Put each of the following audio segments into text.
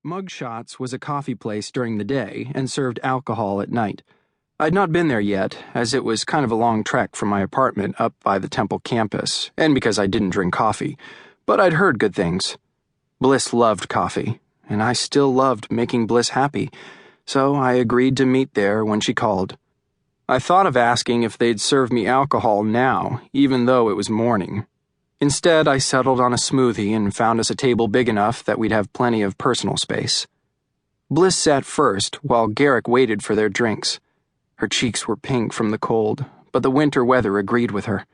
Mugshots was a coffee place during the day and served alcohol at night. I'd not been there yet, as it was kind of a long trek from my apartment up by the Temple campus, and because I didn't drink coffee, but I'd heard good things. Bliss loved coffee, and I still loved making Bliss happy, so I agreed to meet there when she called. I thought of asking if they'd serve me alcohol now, even though it was morning. Instead, I settled on a smoothie and found us a table big enough that we'd have plenty of personal space. Bliss sat first, while Garrick waited for their drinks. Her cheeks were pink from the cold, but the winter weather agreed with her.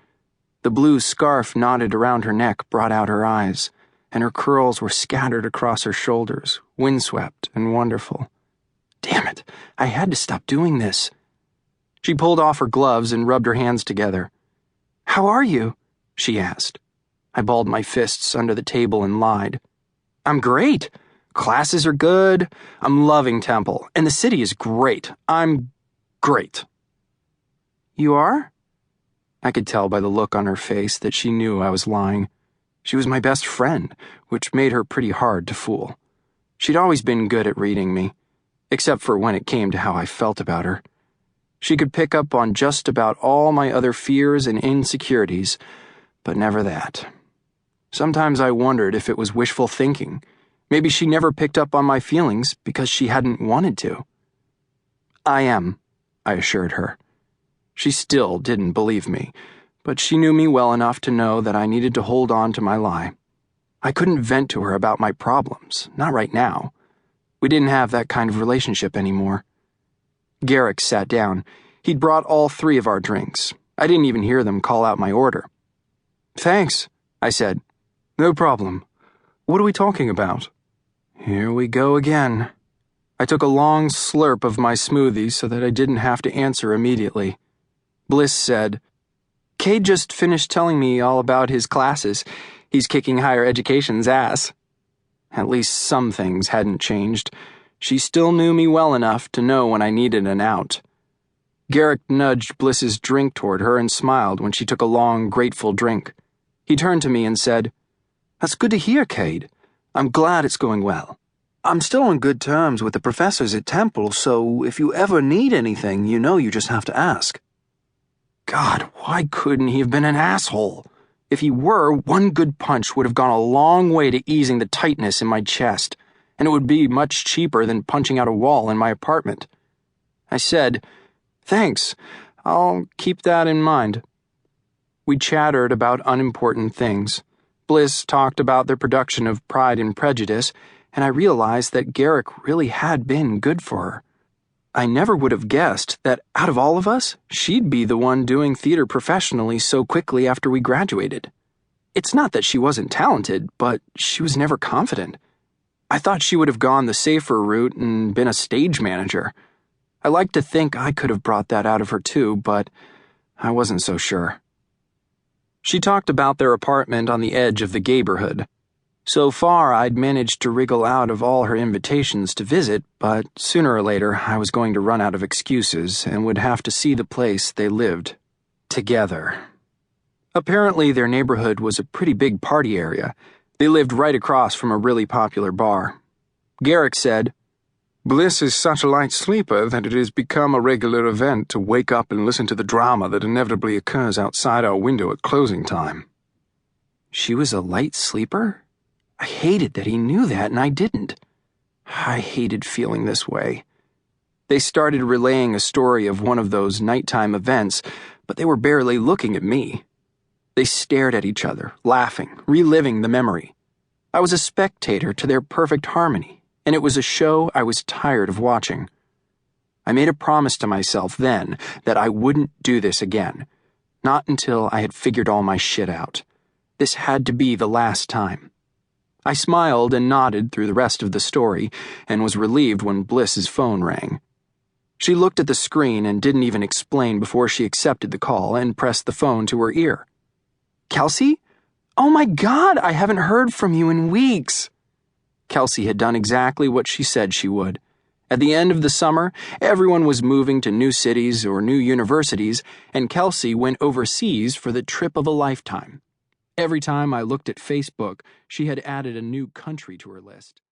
The blue scarf knotted around her neck brought out her eyes, and her curls were scattered across her shoulders, windswept and wonderful. Damn it, I had to stop doing this. She pulled off her gloves and rubbed her hands together. "How are you?" she asked. I balled my fists under the table and lied. "I'm great. Classes are good. I'm loving Temple, and the city is great. I'm great." "You are?" I could tell by the look on her face that she knew I was lying. She was my best friend, which made her pretty hard to fool. She'd always been good at reading me, except for when it came to how I felt about her. She could pick up on just about all my other fears and insecurities, but never that. Sometimes I wondered if it was wishful thinking. Maybe she never picked up on my feelings because she hadn't wanted to. "I am," I assured her. She still didn't believe me, but she knew me well enough to know that I needed to hold on to my lie. I couldn't vent to her about my problems, not right now. We didn't have that kind of relationship anymore. Garrick sat down. He'd brought all three of our drinks. I didn't even hear them call out my order. "Thanks," I said. "No problem. What are we talking about?" Here we go again. I took a long slurp of my smoothie so that I didn't have to answer immediately. Bliss said, "Cade just finished telling me all about his classes. He's kicking higher education's ass." At least some things hadn't changed. She still knew me well enough to know when I needed an out. Garrick nudged Bliss's drink toward her and smiled when she took a long, grateful drink. He turned to me and said, "That's good to hear, Cade. I'm glad it's going well. I'm still on good terms with the professors at Temple, so if you ever need anything, you know you just have to ask." God, why couldn't he have been an asshole? If he were, one good punch would have gone a long way to easing the tightness in my chest, and it would be much cheaper than punching out a wall in my apartment. I said, "Thanks. I'll keep that in mind." We chattered about unimportant things. Bliss talked about their production of Pride and Prejudice, and I realized that Garrick really had been good for her. I never would have guessed that out of all of us, she'd be the one doing theater professionally so quickly after we graduated. It's not that she wasn't talented, but she was never confident. I thought she would have gone the safer route and been a stage manager. I like to think I could have brought that out of her too, but I wasn't so sure. She talked about their apartment on the edge of the neighborhood. So far, I'd managed to wriggle out of all her invitations to visit, but sooner or later, I was going to run out of excuses and would have to see the place they lived together. Apparently, their neighborhood was a pretty big party area. They lived right across from a really popular bar. Garrick said, "Bliss is such a light sleeper that it has become a regular event to wake up and listen to the drama that inevitably occurs outside our window at closing time." She was a light sleeper? I hated that he knew that and I didn't. I hated feeling this way. They started relaying a story of one of those nighttime events, but they were barely looking at me. They stared at each other, laughing, reliving the memory. I was a spectator to their perfect harmony, and it was a show I was tired of watching. I made a promise to myself then that I wouldn't do this again, not until I had figured all my shit out. This had to be the last time. I smiled and nodded through the rest of the story and was relieved when Bliss's phone rang. She looked at the screen and didn't even explain before she accepted the call and pressed the phone to her ear. "Kelsey? Oh my God, I haven't heard from you in weeks." Kelsey had done exactly what she said she would. At the end of the summer, everyone was moving to new cities or new universities, and Kelsey went overseas for the trip of a lifetime. Every time I looked at Facebook, she had added a new country to her list.